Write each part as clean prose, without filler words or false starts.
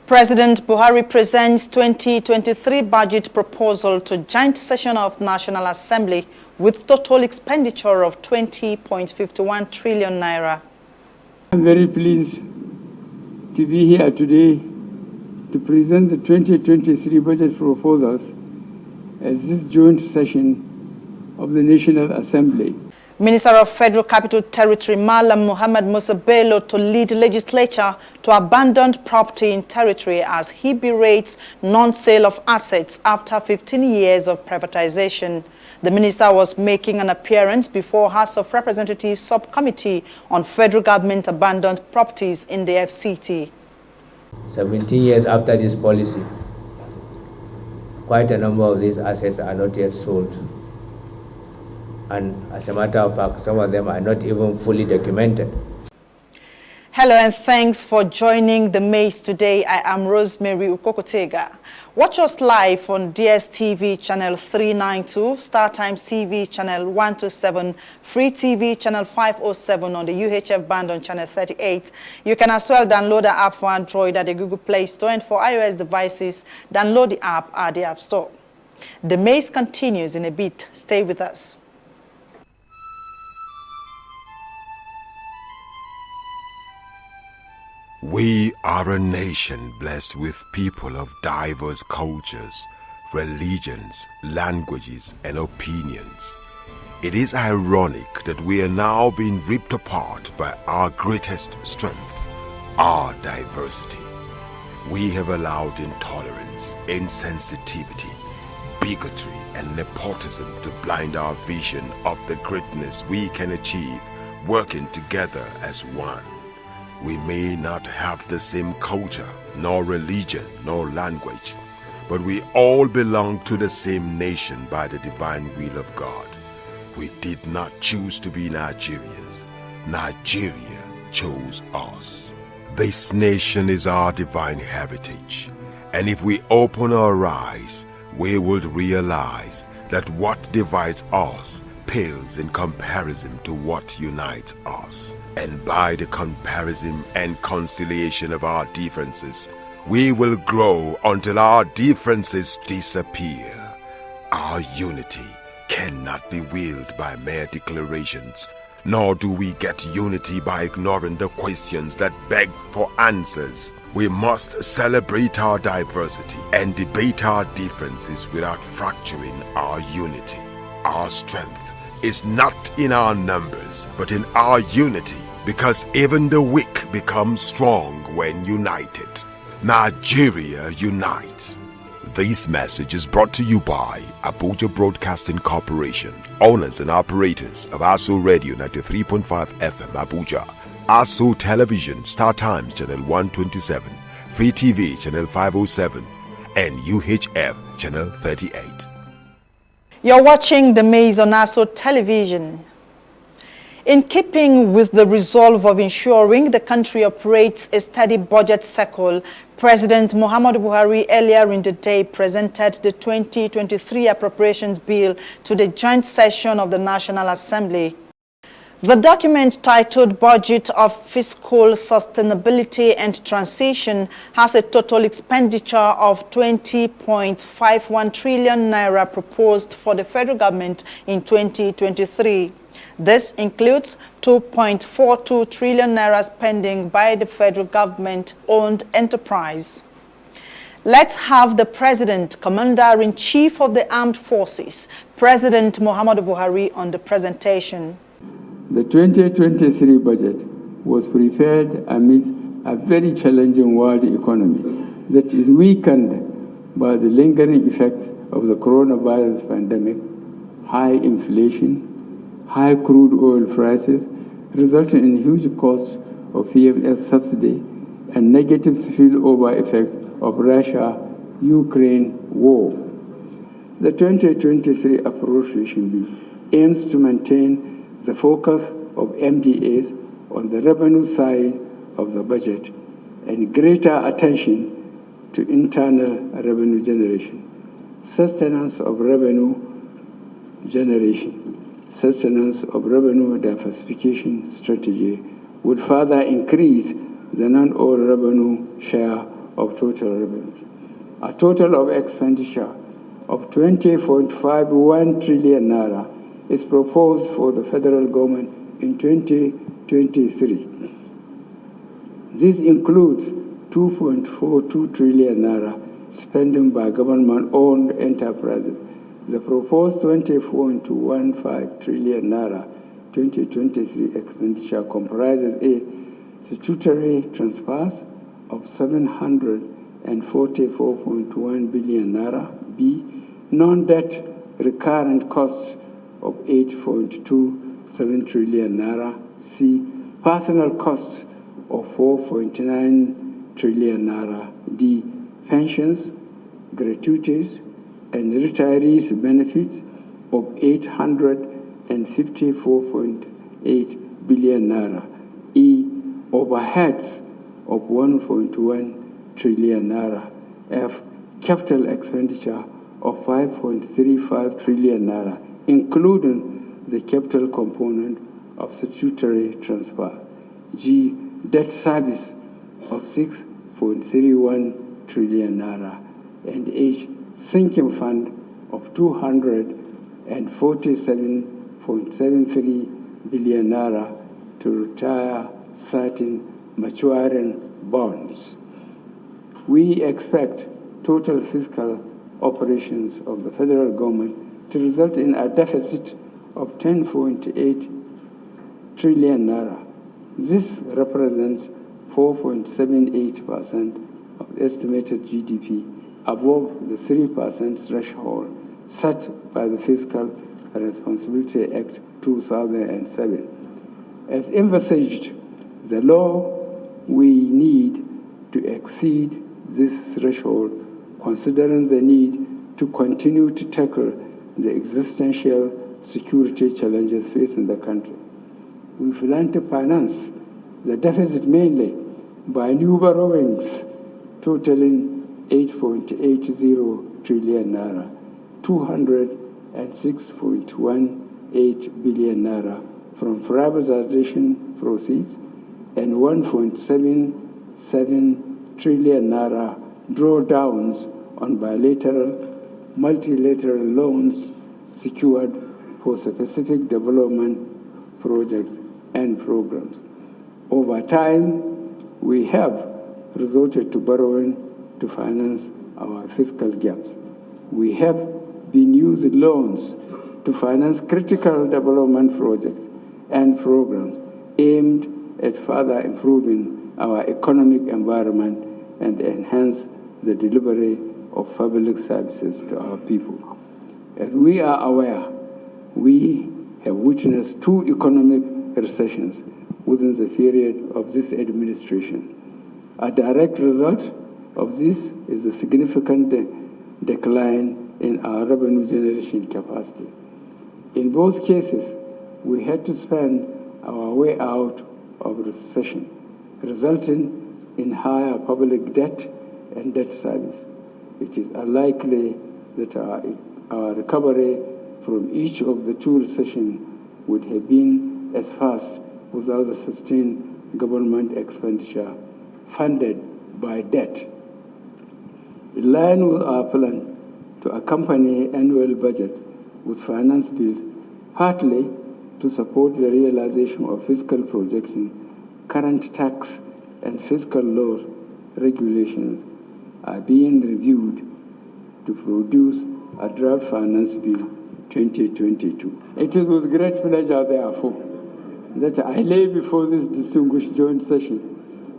President Buhari presents 2023 budget proposal to joint session of National Assembly with total expenditure of 20.51 trillion naira. I'm very pleased to be here today to present the 2023 budget proposals at this joint session of the National Assembly. Minister of Federal Capital Territory Malam Muhammad Musa Bello to lead legislature to abandon property in territory as he berates non-sale of assets after 15 years of privatization. The minister was making an appearance before House of Representatives Subcommittee on Federal Government Abandoned Properties in the FCT. 17 years after this policy, quite a number of these assets are not yet sold. And as a matter of fact, some of them are not even fully documented. Hello and thanks for joining the Maze today. I am Rosemary Ukokotega. Watch us live on DSTV channel 392, Star Times TV channel 127, Free TV channel 507 on the UHF band on channel 38. You can as well download the app for Android at the Google Play Store, and for iOS devices, download the app at the App Store. The Maze continues in a bit. Stay with us. We are a nation blessed with people of diverse cultures, religions, languages, and opinions. It is ironic that we are now being ripped apart by our greatest strength, our diversity. We have allowed intolerance, insensitivity, bigotry, and nepotism to blind our vision of the greatness we can achieve working together as one. We may not have the same culture, nor religion, nor language, but we all belong to the same nation by the divine will of God. We did not choose to be Nigerians. Nigeria chose us. This nation is our divine heritage, and if we open our eyes, we would realize that what divides us pales in comparison to what unites us. And by the comparison and conciliation of our differences, we will grow until our differences disappear. Our unity cannot be willed by mere declarations, nor do we get unity by ignoring the questions that beg for answers. We must celebrate our diversity and debate our differences without fracturing our unity. Our strength is not in our numbers, but in our unity, because even the weak become strong when united. Nigeria unite. This message is brought to you by Abuja Broadcasting Corporation, owners and operators of ASO Radio 93.5 FM Abuja, ASO Television Star Times Channel 127, Free TV Channel 507, and UHF Channel 38. You're watching The Maze on ASO Television. In keeping with the resolve of ensuring the country operates a steady budget cycle, President Muhammadu Buhari earlier in the day presented the 2023 Appropriations Bill to the joint session of the National Assembly. The document, titled Budget of Fiscal Sustainability and Transition, has a total expenditure of 20.51 trillion naira proposed for the federal government in 2023. This includes 2.42 trillion naira spending by the federal government-owned enterprise. Let's have the President, Commander-in-Chief of the Armed Forces, President Muhammadu Buhari, on the presentation. The 2023 budget was prepared amidst a very challenging world economy that is weakened by the lingering effects of the coronavirus pandemic, high inflation, high crude oil prices, resulting in huge costs of PMS subsidy and negative spillover effects of Russia-Ukraine war. The 2023 appropriation bill aims to maintain the focus of MDAs on the revenue side of the budget and greater attention to internal revenue generation, sustenance of revenue generation, sustenance of revenue diversification strategy would further increase the non-oil revenue share of total revenues. A total of expenditure of 20.51 trillion naira is proposed for the federal government in 2023. This includes 2.42 trillion naira spending by government-owned enterprises. The proposed 20.15 trillion naira 2023 expenditure comprises A, statutory transfers of 744.1 billion naira, B, non-debt recurrent costs of 8.27 trillion naira, C, personal costs of 4.9 trillion naira, D, pensions, gratuities, and retirees' benefits of 854.8 billion naira, E, overheads of 1.1 trillion naira, F, capital expenditure of 5.35 trillion naira, including the capital component of statutory transfers, G, debt service of 6.31 trillion naira, and H, sinking fund of 247.73 billion naira to retire certain maturing bonds. We expect total fiscal operations of the federal government to result in a deficit of 10.8 trillion naira. This represents 4.78% of estimated GDP, above the 3% threshold set by the Fiscal Responsibility Act 2007. As envisaged, the law we need to exceed this threshold, considering the need to continue to tackle the existential security challenges facing the country. We plan to finance the deficit mainly by new borrowings totaling 8.80 trillion naira, 206.18 billion naira from privatization proceeds, and 1.77 trillion naira drawdowns on bilateral, multilateral loans secured for specific development projects and programs. Over time, we have resorted to borrowing to finance our fiscal gaps. We have been using loans to finance critical development projects and programs aimed at further improving our economic environment and enhance the delivery of public services to our people. As we are aware, we have witnessed 2 economic recessions within the period of this administration. A direct result of this is a significant decline in our revenue generation capacity. In both cases, we had to spend our way out of recession, resulting in higher public debt and debt service. It is unlikely that our recovery from each of the 2 recessions would have been as fast without the sustained government expenditure funded by debt. In line with our plan to accompany annual budget with finance bills, partly to support the realization of fiscal projection, current tax and fiscal law regulations are being reviewed to produce a draft finance bill 2022. It is with great pleasure, therefore, that I lay before this distinguished joint session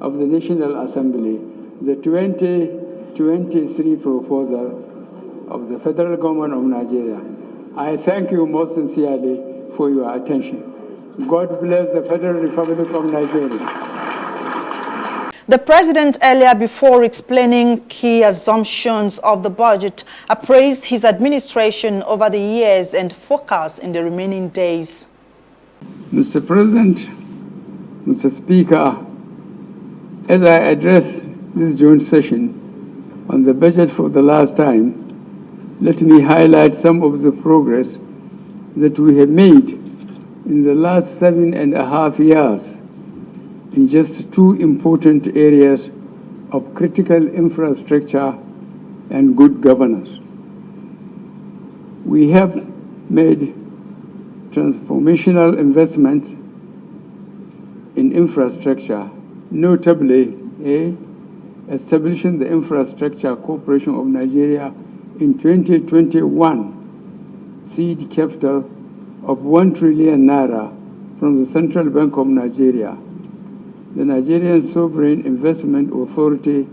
of the National Assembly the 2023 proposal of the Federal Government of Nigeria. I thank you most sincerely for your attention. God bless the Federal Republic of Nigeria. The president, earlier before explaining key assumptions of the budget, appraised his administration over the years and focus in the remaining days. Mr. President, Mr. Speaker, as I address this joint session on the budget for the last time, let me highlight some of the progress that we have made in the last 7.5 years in just 2 important areas of critical infrastructure and good governance. We have made transformational investments in infrastructure, notably establishing the Infrastructure Corporation of Nigeria in 2021, seed capital of 1 trillion naira from the Central Bank of Nigeria, the Nigerian Sovereign Investment Authority,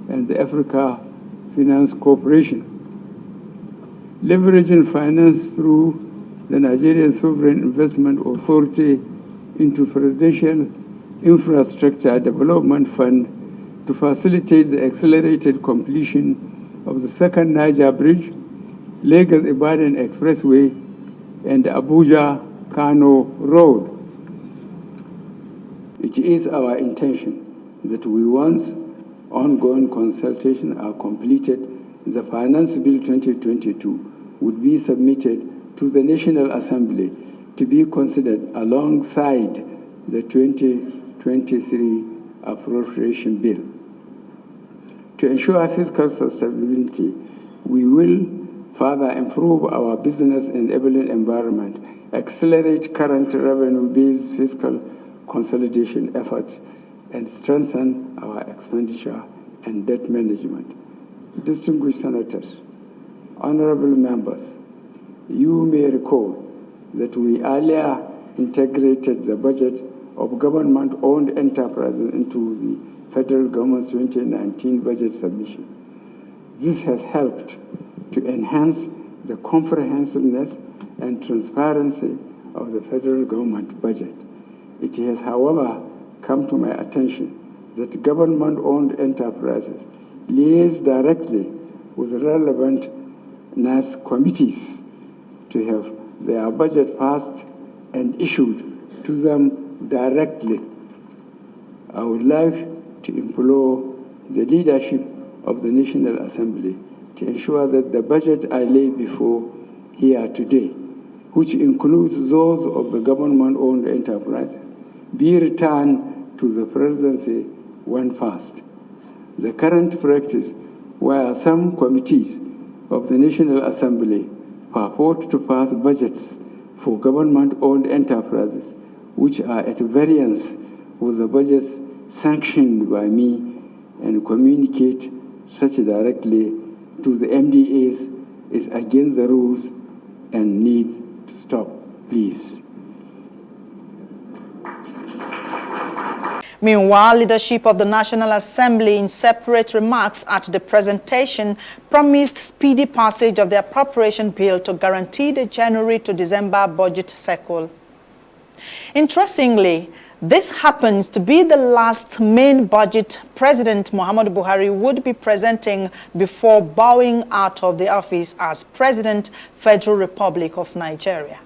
and the Africa Finance Corporation. Leveraging finance through the Nigerian Sovereign Investment Authority into Presidential Infrastructure Development Fund to facilitate the accelerated completion of the second Niger Bridge, Lagos-Ibadan Expressway, and Abuja-Kano Road. It is our intention that once ongoing consultations are completed, the Finance Bill 2022 would be submitted to the National Assembly to be considered alongside the 2023 Appropriation Bill. To ensure fiscal sustainability, we will further improve our business enabling environment, accelerate current revenue-based fiscal consolidation efforts, and strengthen our expenditure and debt management. Distinguished Senators, honorable members, you may recall that we earlier integrated the budget of government-owned enterprises into the federal government's 2019 budget submission. This has helped to enhance the comprehensiveness and transparency of the federal government budget. It has, however, come to my attention that government-owned enterprises liaise directly with relevant NAS committees to have their budget passed and issued to them directly. I would like to implore the leadership of the National Assembly to ensure that the budget I lay before here today, which includes those of the government-owned enterprises, be returned to the presidency when passed. The current practice, where some committees of the National Assembly purport to pass budgets for government-owned enterprises, which are at variance with the budgets sanctioned by me, and communicate such directly to the MDAs, is against the rules and needs to stop, please. Meanwhile, leadership of the National Assembly, in separate remarks at the presentation, promised speedy passage of the appropriation bill to guarantee the January to December budget cycle. Interestingly, this happens to be the last main budget President Muhammadu Buhari would be presenting before bowing out of the office as President, Federal Republic of Nigeria.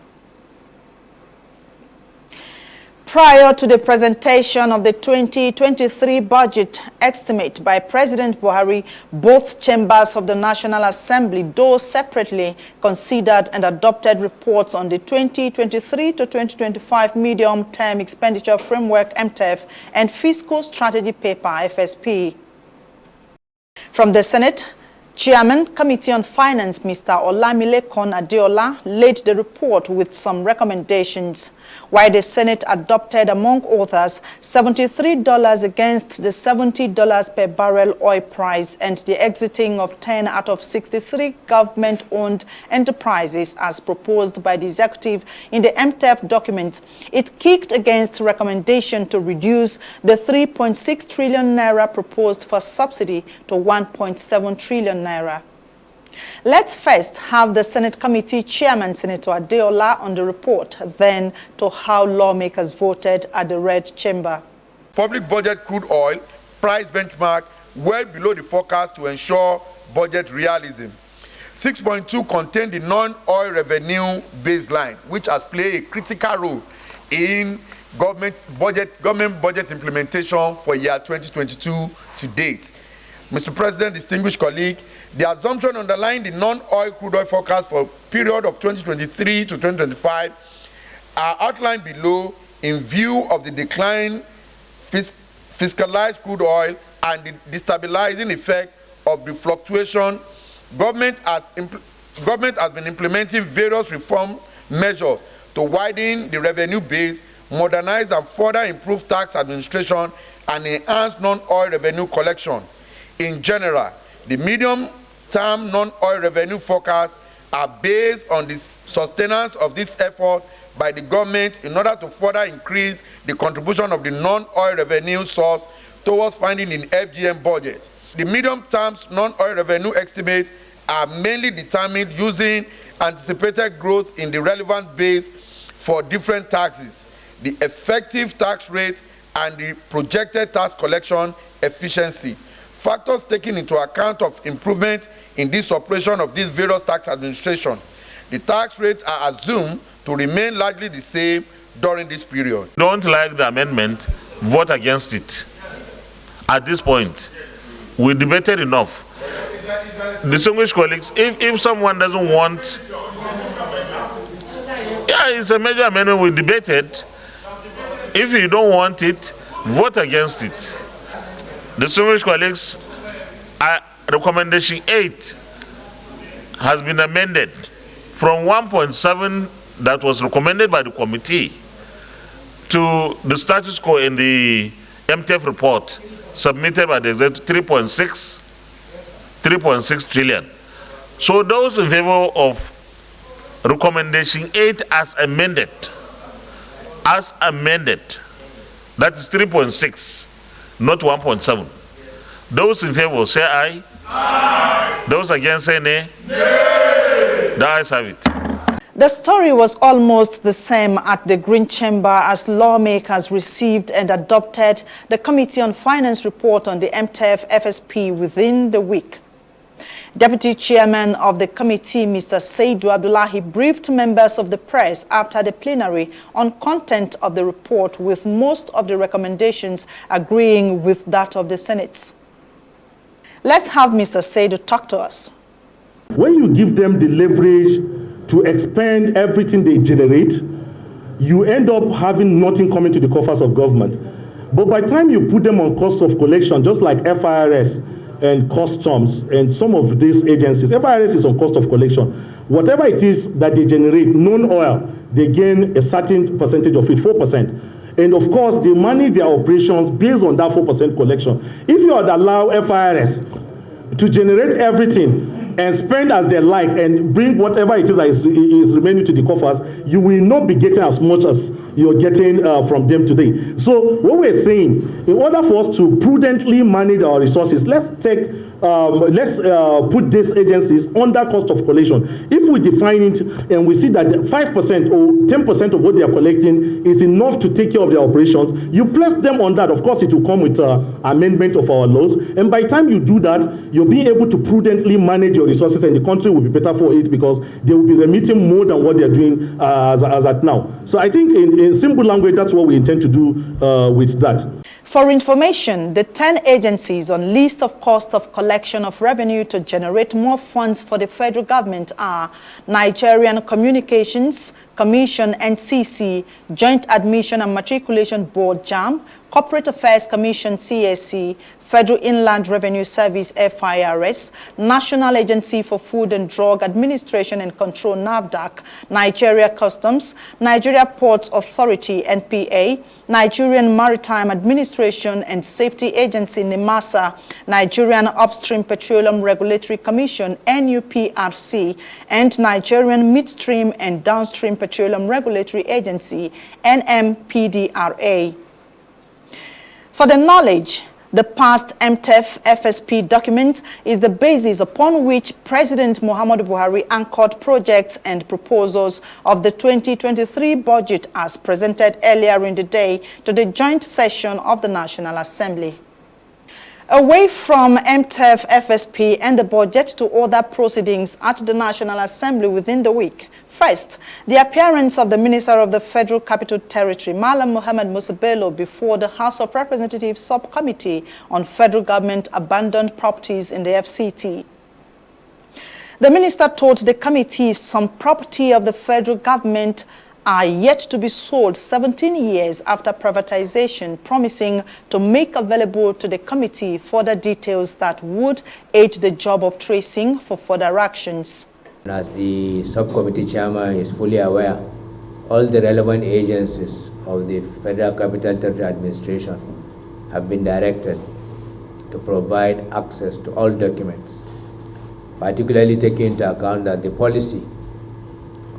Prior to the presentation of the 2023 budget estimate by President Buhari, both chambers of the National Assembly, though separately, considered and adopted reports on the 2023 to 2025 Medium-Term Expenditure Framework (MTEF) and Fiscal Strategy Paper (FSP). From the Senate, Chairman, Committee on Finance, Mr. Olamilekan Adeola, laid the report with some recommendations, while the Senate adopted, among others, $73 against the $70 per barrel oil price and the exiting of 10 out of 63 government-owned enterprises as proposed by the executive in the MTEF document. It kicked against recommendation to reduce the 3.6 trillion naira proposed for subsidy to 1.7 trillion naira. Let's first have the Senate Committee Chairman, Senator Adeola, on the report, then to how lawmakers voted at the Red Chamber. Public budget crude oil price benchmark well below the forecast to ensure budget realism. 6.2 contained the non-oil revenue baseline, which has played a critical role in government budget implementation for year 2022 to date. Mr. President, distinguished colleague, the assumption underlying the non-oil crude oil forecast for period of 2023 to 2025 are outlined below in view of the decline fiscalized crude oil and the destabilizing effect of the fluctuation, government has been implementing various reform measures to widen the revenue base, modernize and further improve tax administration, and enhance non-oil revenue collection. In general, the medium-term non-oil revenue forecasts are based on the sustenance of this effort by the government in order to further increase the contribution of the non-oil revenue source towards funding in FGM budget. The medium-term non-oil revenue estimates are mainly determined using anticipated growth in the relevant base for different taxes, the effective tax rate, and the projected tax collection efficiency. Factors taken into account of improvement in this operation of these various tax administration. The tax rates are assumed to remain largely the same during this period. Don't like the amendment, vote against it. At this point, we debated enough. Distinguished colleagues, if someone doesn't want, yeah, it's a major amendment we debated. If you don't want it, vote against it. Distinguished colleagues, recommendation 8 has been amended from 1.7 that was recommended by the committee to the status quo in the MTF report submitted by the executive, 3.6 trillion. So those in favor of recommendation 8 as amended, that is 3.6, not 1.7. Those in favor say aye. Aye. Those against say nay. Nay. The ayes have it. The story was almost the same at the Green Chamber as lawmakers received and adopted the Committee on Finance report on the MTF FSP within the week. Deputy Chairman of the committee, Mr. Saidu Abdullahi, briefed members of the press after the plenary on content of the report, with most of the recommendations agreeing with that of the Senate. Let's have Mr. Saidu talk to us. When you give them the leverage to expend everything they generate, you end up having nothing coming to the coffers of government. But by the time you put them on cost of collection, just like FIRS and customs and some of these agencies, FIRS is on cost of collection. Whatever it is that they generate, non-oil, they gain a certain percentage of it, 4%. And of course, they manage their operations based on that 4% collection. If you would allow FIRS to generate everything and spend as they like and bring whatever it is that is remaining to the coffers, you will not be getting as much as you're getting from them today. So what we're saying, in order for us to prudently manage our resources, let's put these agencies under cost of collection. If we define it and we see that 5% or 10% of what they are collecting is enough to take care of their operations, you place them on that. Of course, it will come with amendment of our laws. And by the time you do that, you'll be able to prudently manage your resources, and the country will be better for it because they will be remitting more than what they're doing as at now. So I think in simple language, that's what we intend to do with that. For information, the 10 agencies on list of cost of collection of revenue to generate more funds for the federal government are Nigerian Communications Commission NCC, Joint Admission and Matriculation Board JAMB, Corporate Affairs Commission CAC, Federal Inland Revenue Service FIRS, National Agency for Food and Drug Administration and Control NAFDAC, Nigeria Customs, Nigeria Ports Authority NPA, Nigerian Maritime Administration and Safety Agency NIMASA, Nigerian Upstream Petroleum Regulatory Commission NUPRC, and Nigerian Midstream and Downstream Petroleum Regulatory Agency NMPDRA. For the knowledge, the past MTF FSP document is the basis upon which President Muhammadu Buhari anchored projects and proposals of the 2023 budget as presented earlier in the day to the joint session of the National Assembly. Away from MTF FSP and the budget to other proceedings at the National Assembly within the week. First, the appearance of the Minister of the Federal Capital Territory, Malam Mohammed Musa Bello, before the House of Representatives Subcommittee on Federal Government Abandoned Properties in the FCT. The minister told the committee some property of the federal government are yet to be sold 17 years after privatization, promising to make available to the committee further details that would aid the job of tracing for further actions. As the subcommittee chairman is fully aware, all the relevant agencies of the Federal Capital Territory Administration have been directed to provide access to all documents, particularly taking into account that the policy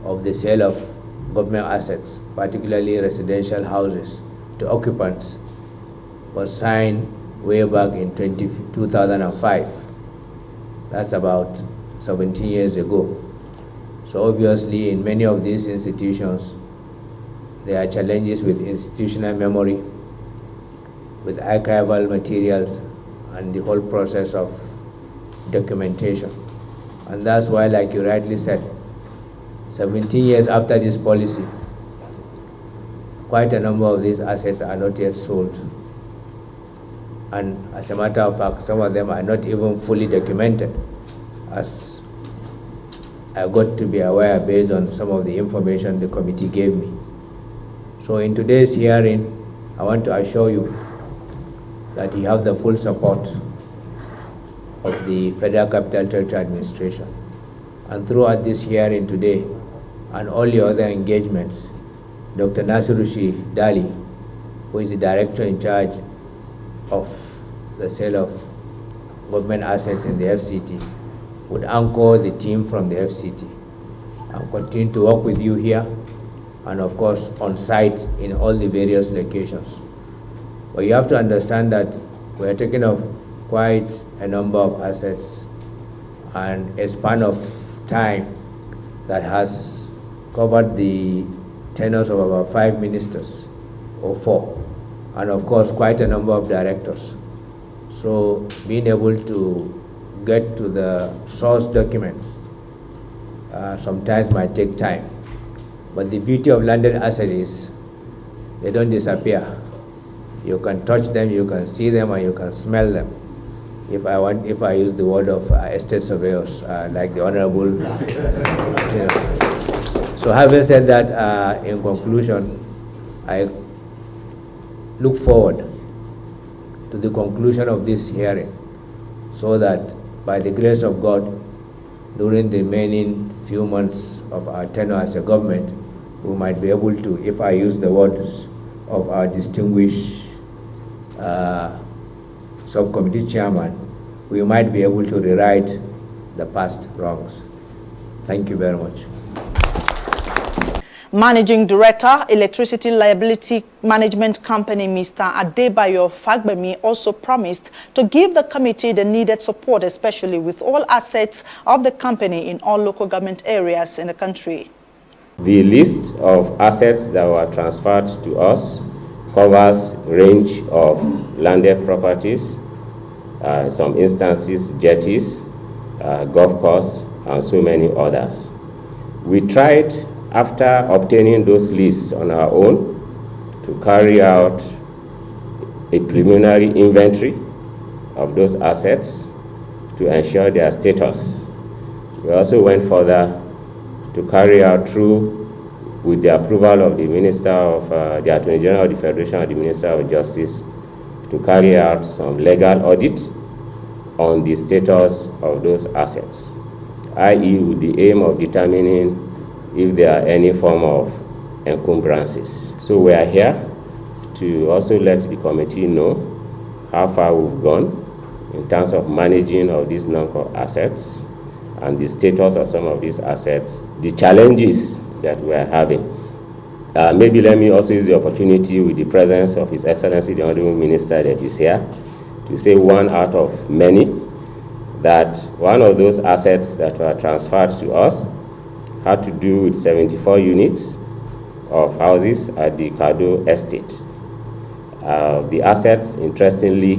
of the sale of government assets, particularly residential houses, to occupants was signed way back in 2005. That's about 17 years ago. So obviously in many of these institutions, there are challenges with institutional memory, with archival materials, and the whole process of documentation. And that's why, like you rightly said, 17 years after this policy, quite a number of these assets are not yet sold. And as a matter of fact, some of them are not even fully documented, as I got to be aware based on some of the information the committee gave me. So in today's hearing, I want to assure you that you have the full support of the Federal Capital Territory Administration. And throughout this hearing today and all the other engagements, Dr. Nasirushi Dali, who is the director in charge of the sale of government assets in the FCT, would anchor the team from the FCT and continue to work with you here and of course on site in all the various locations. But you have to understand that we're taking up quite a number of assets and a span of time that has covered the tenures of about 5 ministers or 4, and of course quite a number of directors. So being able to get to the source documents sometimes might take time. But the beauty of landed assets is they don't disappear. You can touch them, you can see them, and you can smell them. If I use the word of estate surveyors, like the Honorable. So having said that, in conclusion, I look forward to the conclusion of this hearing so that by the grace of God, during the remaining few months of our tenure as a government, we might be able to, if I use the words of our distinguished subcommittee chairman, we might be able to rewrite the past wrongs. Thank you very much. Managing Director, Electricity Liability Management Company, Mr. Adebayo Fagbemi, also promised to give the committee the needed support, especially with all assets of the company in all local government areas in the country. The list of assets that were transferred to us covers a range of landed properties, in some instances jetties, golf courses, and so many others. We tried, after obtaining those lists on our own, to carry out a preliminary inventory of those assets to ensure their status. We also went further to carry out through, with the approval of the Minister of the Attorney General of the Federation and the Minister of Justice, to carry out some legal audit on the status of those assets, i.e. with the aim of determining if there are any form of encumbrances. So we are here to also let the committee know how far we've gone in terms of managing of these non-core assets and the status of some of these assets, the challenges that we are having. Maybe let me also use the opportunity with the presence of His Excellency the Honorable Minister that is here to say one out of many, that one of those assets that were transferred to us had to do with 74 units of houses at the Kado estate. The assets, interestingly,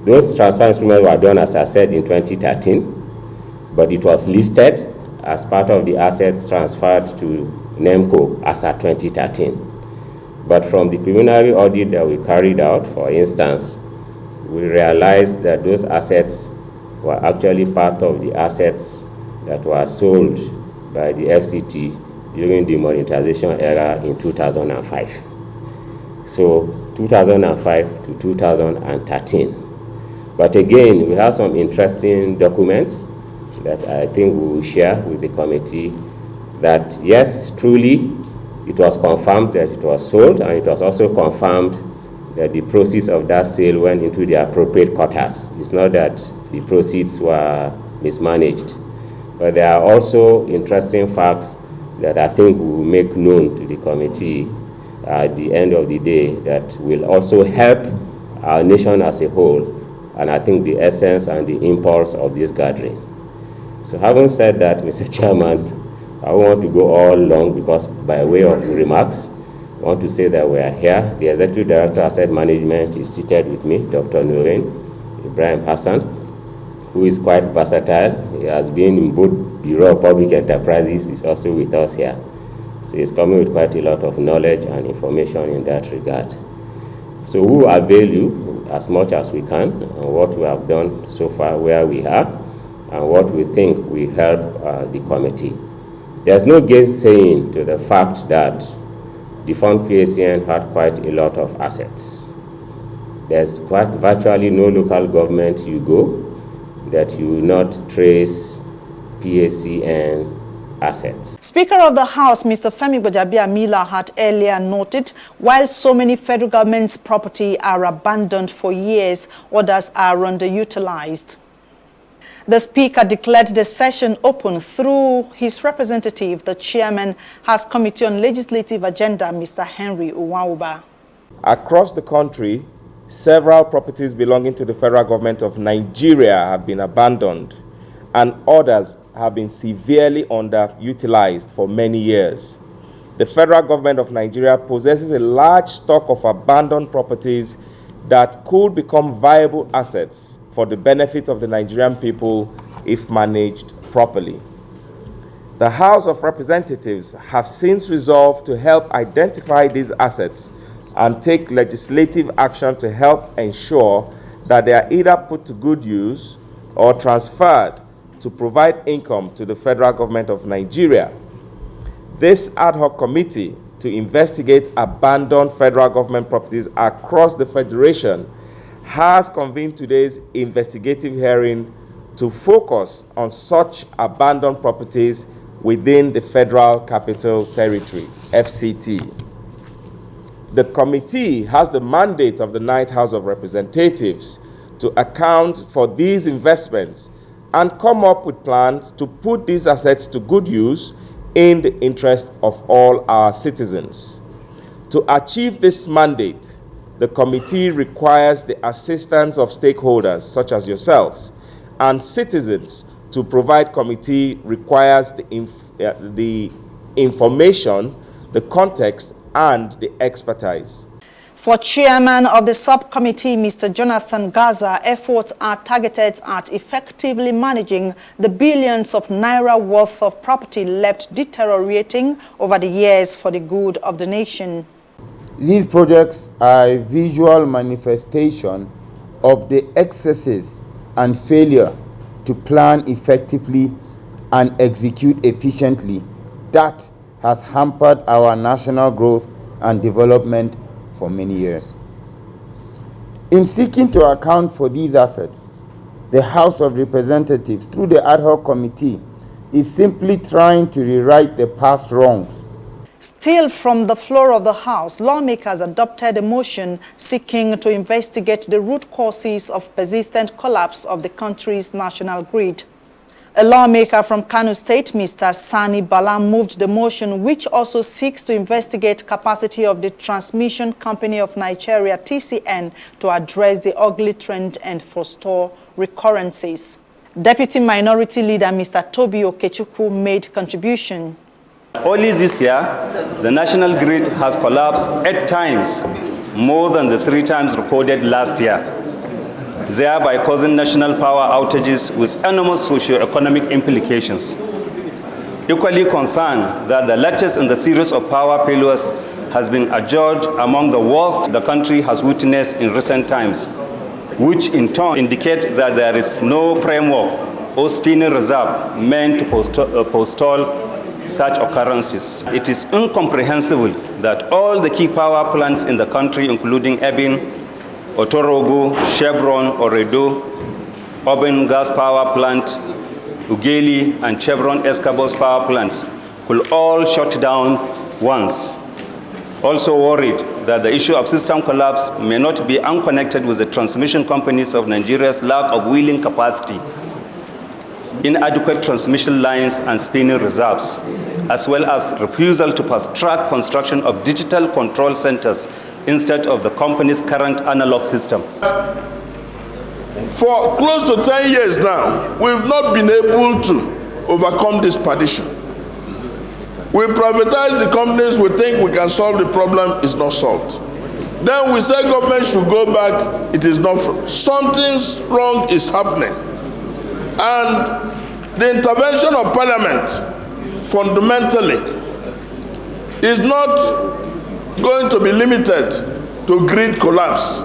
those transfer instruments were done, as I said, in 2013, but it was listed as part of the assets transferred to NEMCO as at 2013. But from the preliminary audit that we carried out, for instance, we realized that those assets were actually part of the assets that were sold by the FCT during the monetization era in 2005. So 2005 to 2013. But again, we have some interesting documents that I think we will share with the committee that yes, truly, it was confirmed that it was sold, and it was also confirmed that the proceeds of that sale went into the appropriate quotas. It's not that the proceeds were mismanaged. But there are also interesting facts that I think we will make known to the committee at the end of the day that will also help our nation as a whole, and I think the essence and the impulse of this gathering. So having said that, Mr. Chairman, I don't want to go all long because by way of remarks, I want to say that we are here. The Executive Director of Asset Management is seated with me, Dr. Nurin Ibrahim Hassan, who is quite versatile. He has been in both Bureau of Public Enterprises, is also with us here. So he's coming with quite a lot of knowledge and information in that regard. So we will avail you as much as we can on what we have done so far, where we are, and what we think will help the committee. There's no gainsaying to the fact that the fund PACN had quite a lot of assets. There's quite virtually no local government you go that you will not trace PACN assets. Speaker of the House, Mr. Femi Gbajabiamila, had earlier noted, while so many federal government's property are abandoned for years, others are underutilized. The Speaker declared the session open through his representative, the Chairman, House Committee on Legislative Agenda, Mr. Henry Uwauba. Across the country, several properties belonging to the federal government of Nigeria have been abandoned, and others have been severely underutilized for many years. The federal government of Nigeria possesses a large stock of abandoned properties that could become viable assets for the benefit of the Nigerian people if managed properly. The House of Representatives have since resolved to help identify these assets and take legislative action to help ensure that they are either put to good use or transferred to provide income to the federal government of Nigeria. This ad hoc committee to investigate abandoned federal government properties across the Federation has convened today's investigative hearing to focus on such abandoned properties within the Federal Capital Territory, FCT. The committee has the mandate of the Ninth House of Representatives to account for these investments and come up with plans to put these assets to good use in the interest of all our citizens. To achieve this mandate, the committee requires the assistance of stakeholders such as yourselves and citizens. To provide committee requires the information, the context, and the expertise. For Chairman of the subcommittee, Mr. Jonathan Gaza, efforts are targeted at effectively managing the billions of naira worth of property left deteriorating over the years for the good of the nation. These projects are a visual manifestation of the excesses and failure to plan effectively and execute efficiently that has hampered our national growth and development for many years. In seeking to account for these assets, the House of Representatives, through the ad hoc committee, is simply trying to rewrite the past wrongs. Still from the floor of the House, lawmakers adopted a motion seeking to investigate the root causes of persistent collapse of the country's national grid. A lawmaker from Kano State, Mr. Sani Bala, moved the motion, which also seeks to investigate capacity of the Transmission Company of Nigeria, TCN, to address the ugly trend and forestall recurrences. Deputy Minority Leader, Mr. Toby Okechukwu, made contribution. Only this year, the national grid has collapsed 8 times, more than the 3 times recorded last year, thereby causing national power outages with enormous socio-economic implications. Equally concerned that the latest in the series of power failures has been adjudged among the worst the country has witnessed in recent times, which in turn indicate that there is no framework or spinning reserve meant to forestall such occurrences. It is incomprehensible that all the key power plants in the country, including Ebin, Otorogo, Chevron, Oredo, Oben Gas Power Plant, Ugeli, and Chevron Escabos Power Plants, could all shut down once. Also worried that the issue of system collapse may not be unconnected with the transmission companies of Nigeria's lack of wheeling capacity, inadequate transmission lines and spinning reserves, as well as refusal to fast-track construction of digital control centers instead of the company's current analog system. For close to 10 years now, we've not been able to overcome this partition. We privatize the companies, we think we can solve the problem, it's not solved. Then we say government should go back, it is not. Something's wrong is happening. And the intervention of Parliament, fundamentally, is not going to be limited to grid collapse.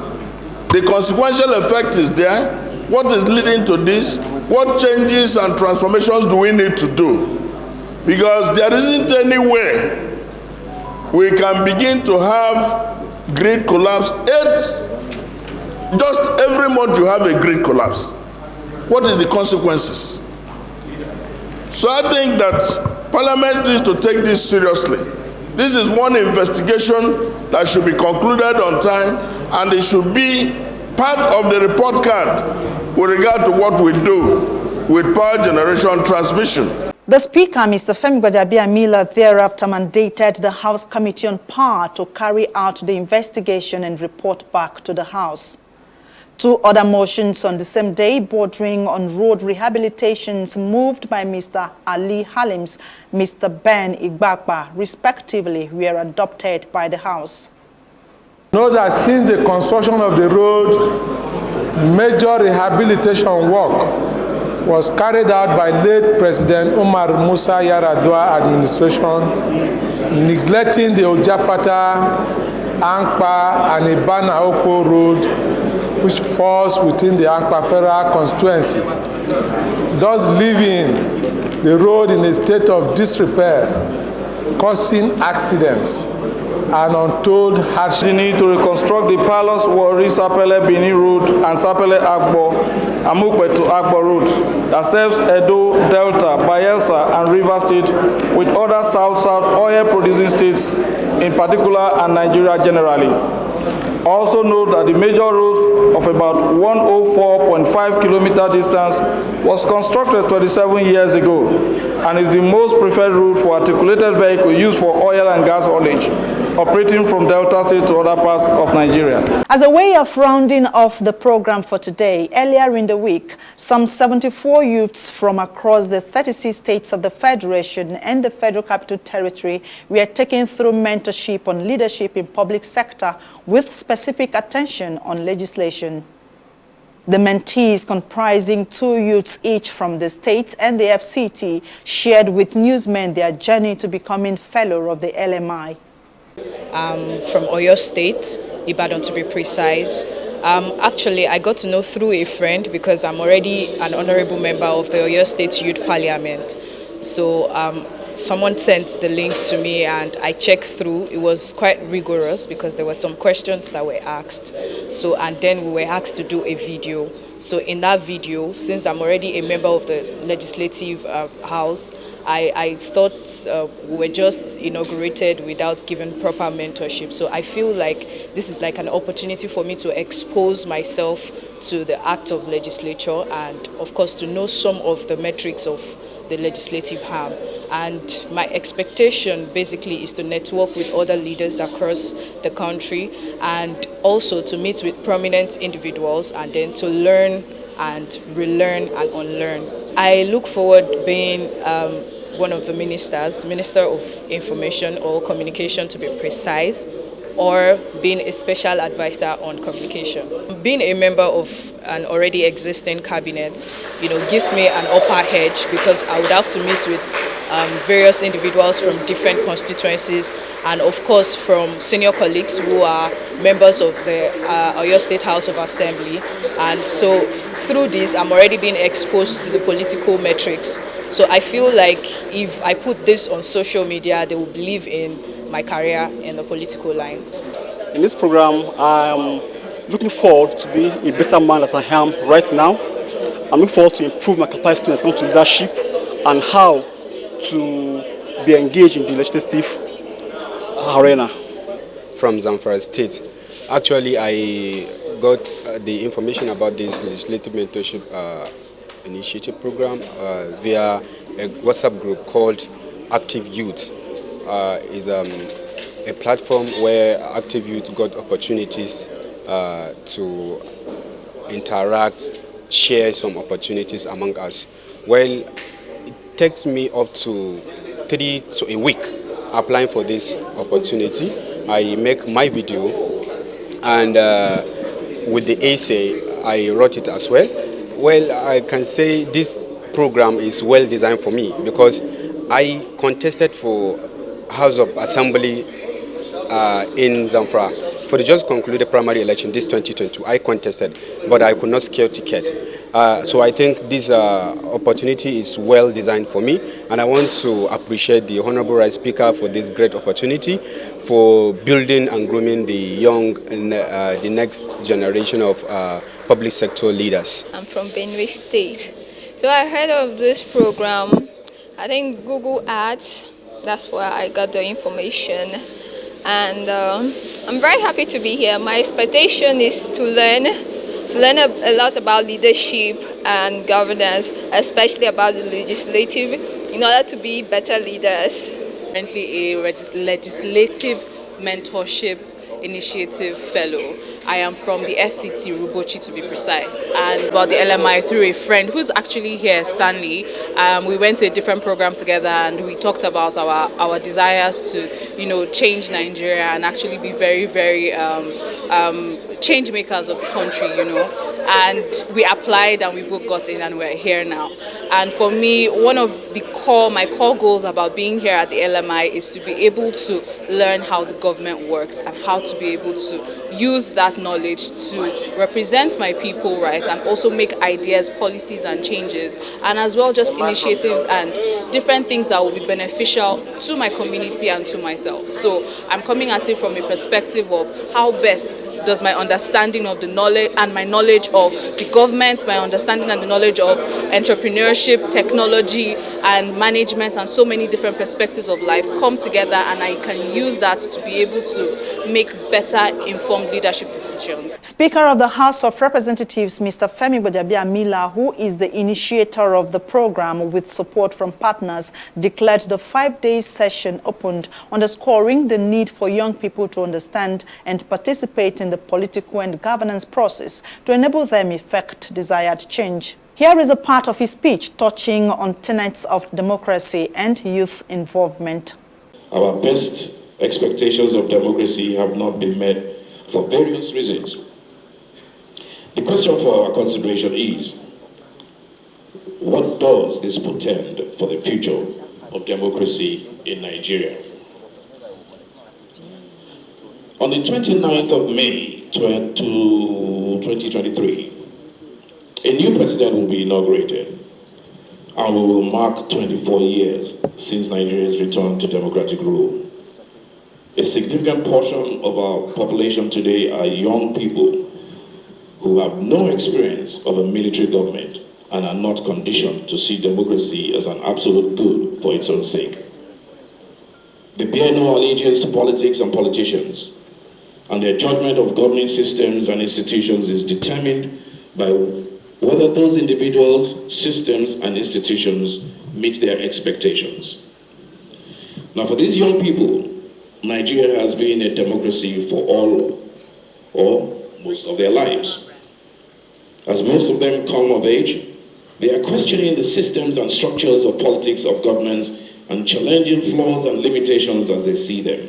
The consequential effect is there. What is leading to this? What changes and transformations do we need to do? Because there isn't any way we can begin to have grid collapse. Just every month you have a grid collapse. What is the consequences? So I think that Parliament needs to take this seriously. This is one investigation that should be concluded on time, and it should be part of the report card with regard to what we do with power generation transmission. The Speaker, Mr. Femi Gbajabiamila, thereafter mandated the House Committee on Power to carry out the investigation and report back to the House. Two other motions on the same day bordering on road rehabilitations moved by Mr. Ali Halims, Mr. Ben Igbakba, respectively, were adopted by the House. Note that since the construction of the road, major rehabilitation work was carried out by late President Umar Musa Yar'Adua administration, neglecting the Ojapata, Ankpa, and Ibana Oko road, which falls within the Ankpa Federal constituency, thus leaving the road in a state of disrepair, causing accidents and untold hardship. We need to reconstruct the Palace Warri Sapele Bini Road and Sapele Agbo, Amukpe to Agbo Road that serves Edo, Delta, Bayelsa, and Rivers State with other South-South oil-producing states in particular and Nigeria generally. Also note that the major road of about 104.5 kilometer distance was constructed 27 years ago and is the most preferred route for articulated vehicle used for oil and gas haulage, operating from Delta State to other parts of Nigeria. As a way of rounding off the program for today, earlier in the week, some 74 youths from across the 36 states of the Federation and the Federal Capital Territory were taken through mentorship on leadership in public sector with specific attention on legislation. The mentees, comprising 2 youths each from the states and the FCT, shared with newsmen their journey to becoming fellow of the LMI. From Oyo State, Ibadan to be precise. Actually, I got to know through a friend because I'm already an honorable member of the Oyo State Youth Parliament. So someone sent the link to me and I checked through. It was quite rigorous because there were some questions that were asked. So, and then we were asked to do a video. So in that video, since I'm already a member of the Legislative House, I thought we were just inaugurated without giving proper mentorship. So I feel like this is like an opportunity for me to expose myself to the act of legislature and, of course, to know some of the metrics of the legislative arm. And my expectation basically is to network with other leaders across the country and also to meet with prominent individuals and then to learn and relearn and unlearn. I look forward being one of the ministers, Minister of Information or Communication to be precise, or being a special advisor on communication. Being a member of an already existing cabinet, gives me an upper edge because I would have to meet with various individuals from different constituencies and of course from senior colleagues who are members of the Oyo State House of Assembly. And so through this, I'm already being exposed to the political metrics. So I feel like if I put this on social media, they will believe in my career in the political line. In this program, I'm looking forward to be a better man as I am right now. I'm looking forward to improve my capacity when it comes to leadership and how to be engaged in the legislative arena. From Zamfara State. Actually, I got the information about this legislative mentorship initiative program via a WhatsApp group called Active Youth. Is a platform where active youth got opportunities to interact, share some opportunities among us. Well, it takes me up to 3 to a week applying for this opportunity. I make my video, and with the essay, I wrote it as well. Well, I can say this program is well designed for me because I contested for House of Assembly in Zamfara. For the just concluded primary election, this 2022, I contested, but I could not secure ticket. So I think this opportunity is well designed for me, and I want to appreciate the Honorable Rice Speaker for this great opportunity, for building and grooming the young and the next generation of public sector leaders. I'm from Benue State. So I heard of this program, I think Google Ads, that's where I got the information. And I'm very happy to be here. My expectation is to learn a lot about leadership and governance, especially about the legislative, in order to be better leaders. Currently a legislative mentorship initiative fellow. I am from the FCT Rubochi, to be precise, and about the LMI through a friend who's actually here, Stanley. We went to a different program together and we talked about our desires to, change Nigeria and actually be very, very change makers of the country, And we applied and we both got in and we're here now. And for me, one of my core goals about being here at the LMI is to be able to learn how the government works and how to be able to use that knowledge to represent my people rights and also make ideas, policies and changes, and as well just initiatives and different things that will be beneficial to my community and to myself. So I'm coming at it from a perspective of how best does my understanding of the knowledge and my knowledge of the government, my understanding and the knowledge of entrepreneurship, technology and management and so many different perspectives of life come together, and I can use that to be able to make better informed leadership decisions. Speaker of the House of Representatives, Mr. Femi Gbajabiamila, who is the initiator of the program with support from partners, declared the 5-day session opened, underscoring the need for young people to understand and participate in the political and governance process to enable them effect desired change. Here is a part of his speech touching on tenets of democracy and youth involvement. Our best expectations of democracy have not been met for various reasons. The question for our consideration is, what does this portend for the future of democracy in Nigeria? On the 29th of May 2023, a new president will be inaugurated, and we will mark 24 years since Nigeria's return to democratic rule. A significant portion of our population today are young people who have no experience of a military government and are not conditioned to see democracy as an absolute good for its own sake. They bear no allegiance to politics and politicians, and their judgment of governing systems and institutions is determined by whether those individuals, systems, and institutions meet their expectations. Now, for these young people, Nigeria has been a democracy for all or most of their lives. As most of them come of age, they are questioning the systems and structures of politics, of governments, and challenging flaws and limitations as they see them.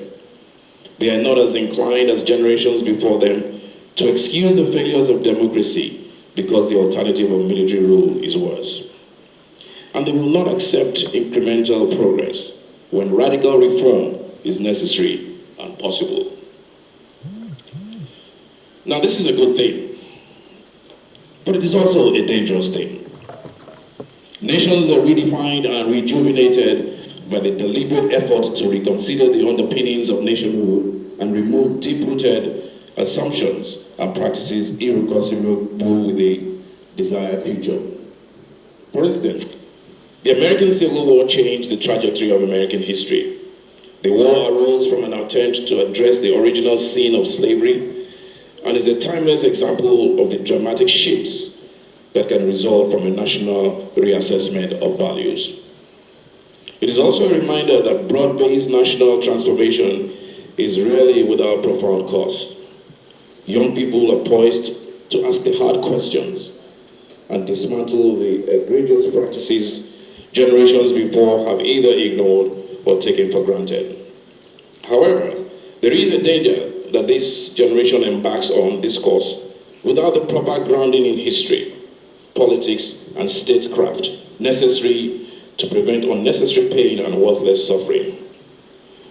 They are not as inclined as generations before them to excuse the failures of democracy because the alternative of military rule is worse. And they will not accept incremental progress when radical reform is necessary and possible. Now, this is a good thing, but it is also a dangerous thing. Nations are redefined and rejuvenated by the deliberate effort to reconsider the underpinnings of nationhood and remove deep-rooted assumptions and practices irreconcilable with the desired future. For instance, the American Civil War changed the trajectory of American history. The war arose from an attempt to address the original sin of slavery and is a timeless example of the dramatic shifts that can result from a national reassessment of values. It is also a reminder that broad-based national transformation is rarely without profound cost. Young people are poised to ask the hard questions and dismantle the egregious practices generations before have either ignored or taken for granted. However, there is a danger that this generation embarks on this course without the proper grounding in history, politics, and statecraft necessary to prevent unnecessary pain and worthless suffering.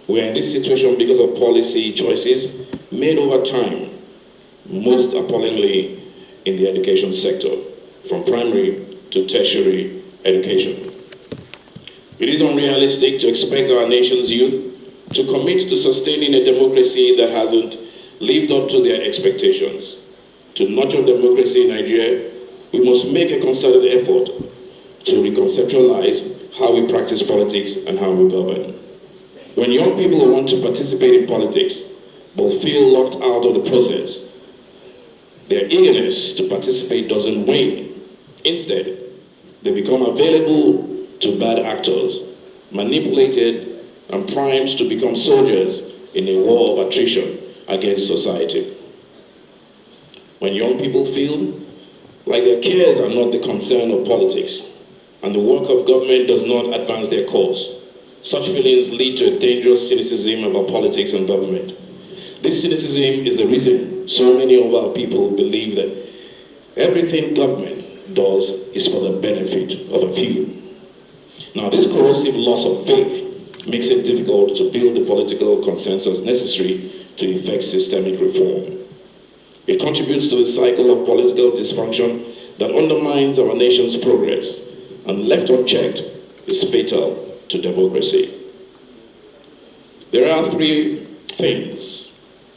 We are in this situation because of policy choices made over time, most appallingly in the education sector, from primary to tertiary education. It is unrealistic to expect our nation's youth to commit to sustaining a democracy that hasn't lived up to their expectations. To nurture democracy in Nigeria, we must make a concerted effort to reconceptualize how we practice politics and how we govern. When young people want to participate in politics but feel locked out of the process, their eagerness to participate doesn't wane. Instead, they become available to bad actors, manipulated and primed to become soldiers in a war of attrition against society. When young people feel like their cares are not the concern of politics and the work of government does not advance their cause, such feelings lead to a dangerous cynicism about politics and government. This cynicism is the reason so many of our people believe that everything government does is for the benefit of a few. Now, this corrosive loss of faith makes it difficult to build the political consensus necessary to effect systemic reform. It contributes to the cycle of political dysfunction that undermines our nation's progress and, left unchecked, is fatal to democracy. There are three things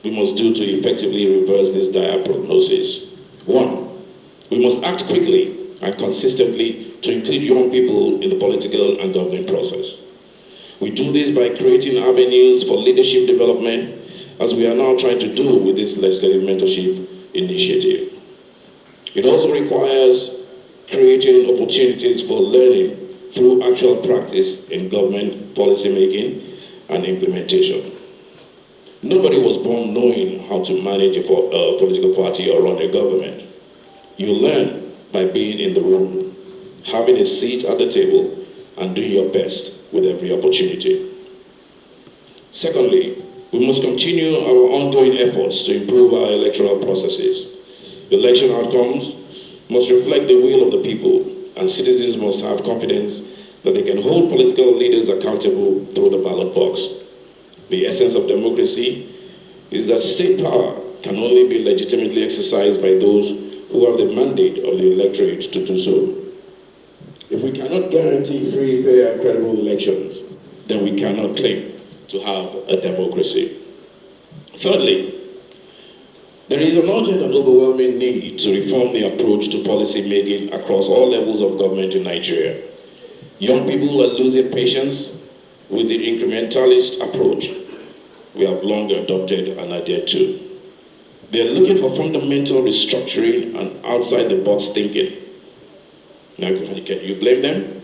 we must do to effectively reverse this dire prognosis. One, we must act quickly and consistently to include young people in the political and governing process. We do this by creating avenues for leadership development, as we are now trying to do with this legislative mentorship initiative. It also requires creating opportunities for learning through actual practice in government policy making and implementation. Nobody was born knowing how to manage a political party or run a government. You learn by being in the room, having a seat at the table, and doing your best with every opportunity. Secondly, we must continue our ongoing efforts to improve our electoral processes. Election outcomes must reflect the will of the people, and citizens must have confidence that they can hold political leaders accountable through the ballot box. The essence of democracy is that state power can only be legitimately exercised by those who have the mandate of the electorate to do so. If we cannot guarantee free, fair, and credible elections, then we cannot claim to have a democracy. Thirdly, there is an urgent and overwhelming need to reform the approach to policy making across all levels of government in Nigeria. Young people are losing patience with the incrementalist approach we have long adopted and adhered to. They are looking for fundamental restructuring and outside-the-box thinking. Now, can you blame them?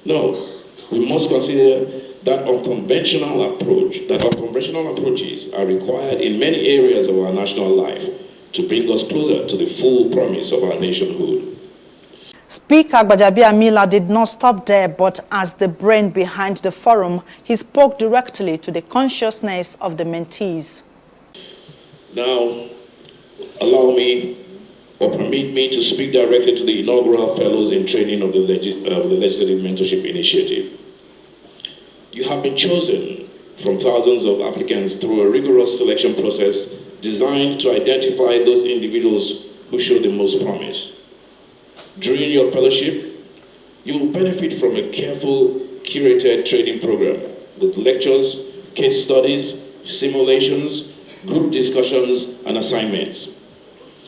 No. We must consider that unconventional approaches are required in many areas of our national life to bring us closer to the full promise of our nationhood. Speaker Gbajabiamila did not stop there, but as the brain behind the forum, he spoke directly to the consciousness of the mentees. Now, allow me or permit me to speak directly to the inaugural fellows in training of the Legislative Mentorship Initiative. You have been chosen from thousands of applicants through a rigorous selection process designed to identify those individuals who show the most promise. During your fellowship, you will benefit from a careful, curated training program with lectures, case studies, simulations, group discussions, and assignments.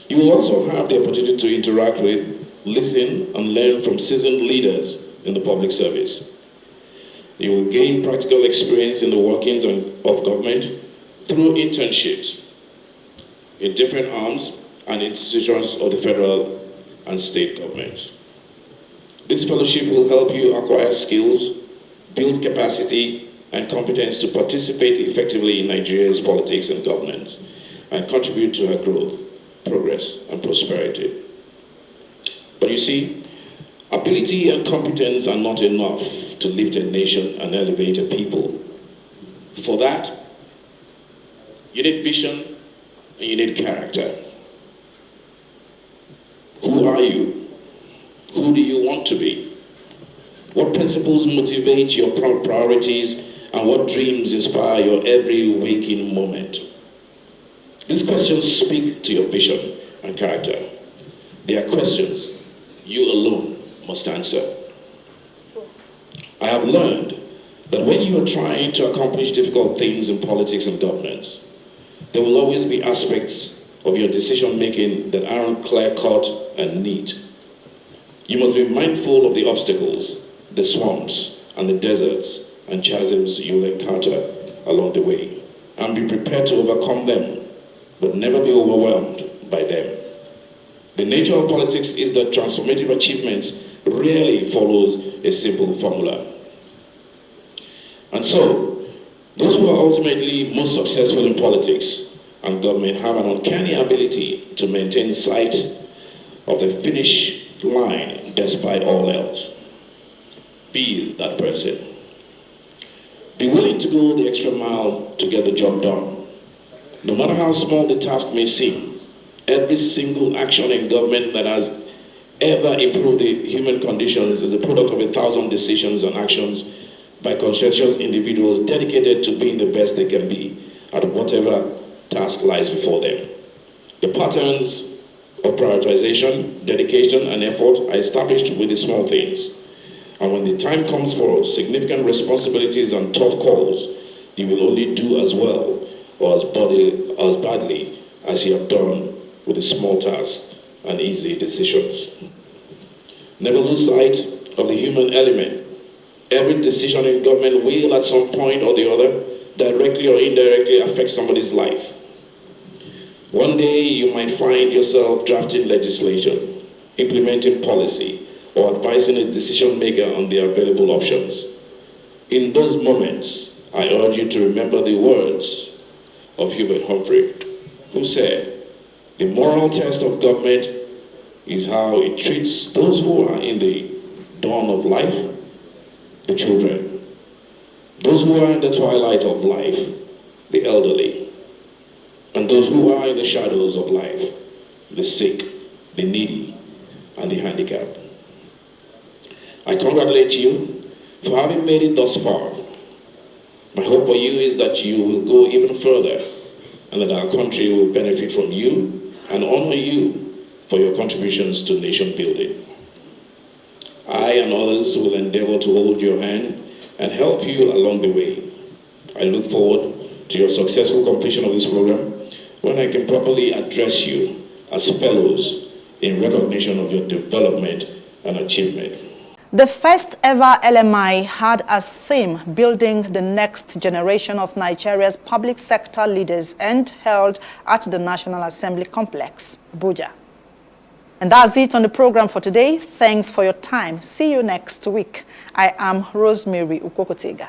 You will also have the opportunity to interact with, listen, and learn from seasoned leaders in the public service. You will gain practical experience in the workings of government through internships in different arms and institutions of the federal and state governments. This fellowship will help you acquire skills, build capacity and competence to participate effectively in Nigeria's politics and governance, and contribute to her growth, progress, and prosperity. But you see, ability and competence are not enough to lift a nation and elevate a people. For that, you need vision and you need character. Who are you? Who do you want to be? What principles motivate your priorities and what dreams inspire your every waking moment? These questions speak to your vision and character. They are questions you alone must answer. I have learned that when you are trying to accomplish difficult things in politics and governance, there will always be aspects of your decision-making that aren't clear-cut and neat. You must be mindful of the obstacles, the swamps, and the deserts and chasms you'll encounter along the way, and be prepared to overcome them, but never be overwhelmed by them. The nature of politics is that transformative achievements rarely follows a simple formula. And so, those who are ultimately most successful in politics and government have an uncanny ability to maintain sight of the finish line despite all else. Be that person. Be willing to go the extra mile to get the job done. No matter how small the task may seem, every single action in government that has ever improved the human conditions is a product of 1,000 decisions and actions by conscientious individuals dedicated to being the best they can be at whatever task lies before them. The patterns of prioritization, dedication, and effort are established with the small things. And when the time comes for significant responsibilities and tough calls, you will only do as well or as badly as you have done with the small tasks and easy decisions. Never lose sight of the human element. Every decision in government will, at some point or the other, directly or indirectly affect somebody's life. One day you might find yourself drafting legislation, implementing policy, or advising a decision maker on the available options. In those moments, I urge you to remember the words of Hubert Humphrey, who said, "The moral test of government is how it treats those who are in the dawn of life, the children, those who are in the twilight of life, the elderly, and those who are in the shadows of life, the sick, the needy, and the handicapped." I congratulate you for having made it thus far. My hope for you is that you will go even further and that our country will benefit from you and honor you for your contributions to nation building. I and others will endeavor to hold your hand and help you along the way. I look forward to your successful completion of this program when I can properly address you as fellows in recognition of your development and achievement. The first ever LMI had as theme building the next generation of Nigeria's public sector leaders and held at the National Assembly Complex, Abuja. And that's it on the program for today. Thanks for your time. See you next week. I am Rosemary Ukokotega.